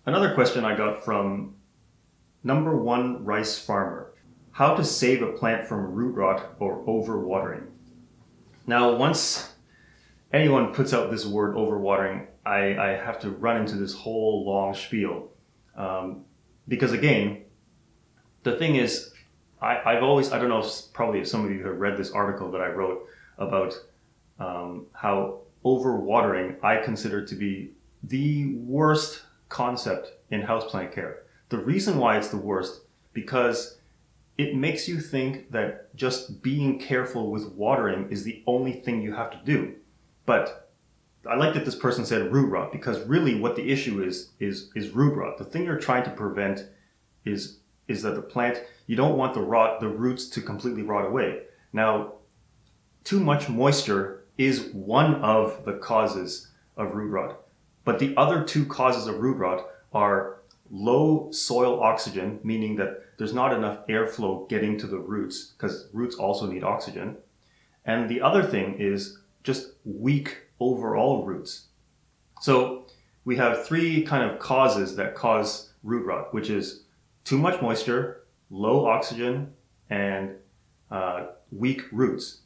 Another question I got from number one rice farmer. How to save a plant from root rot or overwatering. Now, once anyone puts out this word overwatering, I have to run into this whole long spiel. Because again, the thing is, I've always, I don't know, probably if some of you have read this article that I wrote about how overwatering I consider to be the worst concept in houseplant care. The reason why it's the worst, because it makes you think that just being careful with watering is the only thing you have to do. But I like that this person said root rot, because really what the issue is root rot. The thing you're trying to prevent is that the plant, you don't want the roots to completely rot away. Now, too much moisture is one of the causes of root rot. But the other two causes of root rot are low soil oxygen, meaning that there's not enough airflow getting to the roots, because roots also need oxygen. And the other thing is just weak overall roots. So we have three kind of causes that cause root rot, which is too much moisture, low oxygen, and weak roots.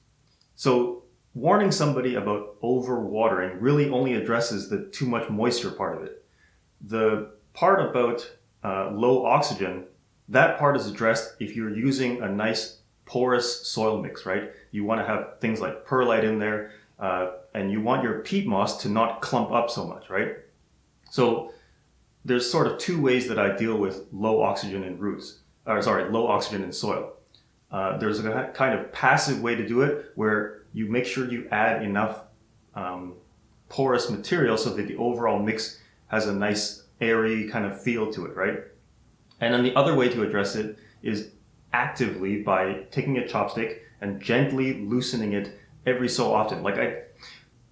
So warning somebody about overwatering really only addresses the too much moisture part of it. The part about low oxygen, that part is addressed if you're using a nice porous soil mix, right? You want to have things like perlite in there, and you want your peat moss to not clump up so much, right? So there's sort of two ways that I deal with low oxygen in low oxygen in soil. There's a kind of passive way to do it where you make sure you add enough porous material so that the overall mix has a nice airy kind of feel to it, right? And then the other way to address it is actively by taking a chopstick and gently loosening it every so often.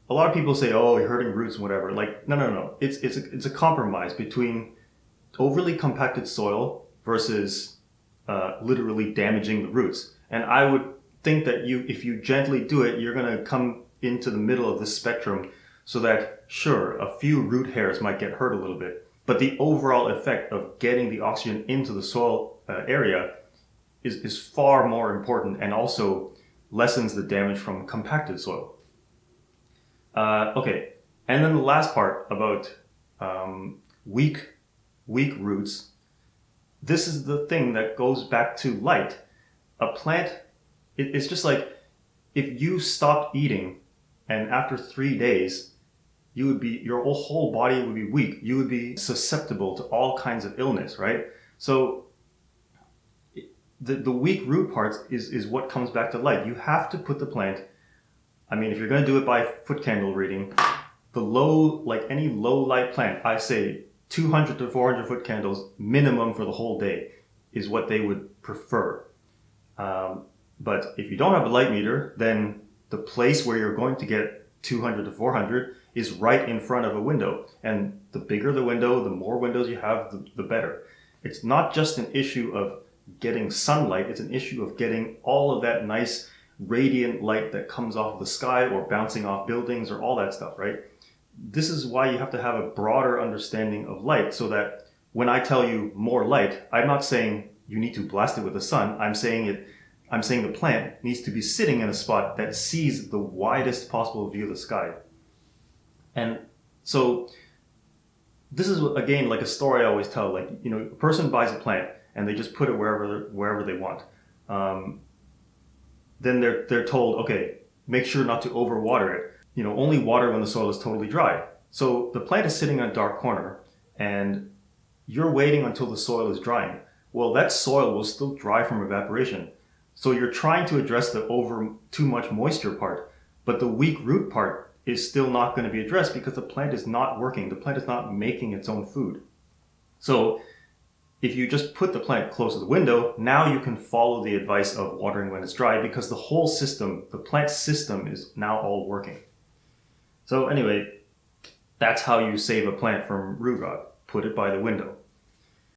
A lot of people say, "Oh, you're hurting roots and whatever." Like, no. It's a compromise between overly compacted soil versus literally damaging the roots. And I would think that if you gently do it, you're going to come into the middle of this spectrum, so that sure, a few root hairs might get hurt a little bit, but the overall effect of getting the oxygen into the soil area is far more important, and also lessens the damage from compacted soil. Okay, and then the last part about weak roots. This is the thing that goes back to light. A plant, it's just like if you stopped eating and after 3 days, your whole body would be weak. You would be susceptible to all kinds of illness, right? So the weak root parts is what comes back to light. You have to put the plant, I mean, if you're going to do it by foot candle reading, any low light plant, I say 200 to 400 foot candles minimum for the whole day is what they would prefer. But if you don't have a light meter, then the place where you're going to get 200 to 400 is right in front of a window. And the bigger the window, the more windows you have, the better. It's not just an issue of getting sunlight, it's an issue of getting all of that nice radiant light that comes off the sky or bouncing off buildings or all that stuff, right? This is why you have to have a broader understanding of light, so that when I tell you more light, I'm not saying you need to blast it with the sun. I'm saying the plant needs to be sitting in a spot that sees the widest possible view of the sky. And so this is, again, like a story I always tell. Like, a person buys a plant and they just put it wherever they want. Then they're told, okay, make sure not to overwater it. Only water when the soil is totally dry. So the plant is sitting in a dark corner and you're waiting until the soil is drying. Well, that soil will still dry from evaporation. So you're trying to address the too much moisture part, but the weak root part is still not going to be addressed because the plant is not working. The plant is not making its own food. So if you just put the plant close to the window, now you can follow the advice of watering when it's dry, because the whole system, the plant system, is now all working. So anyway, that's how you save a plant from root rot. Put it by the window.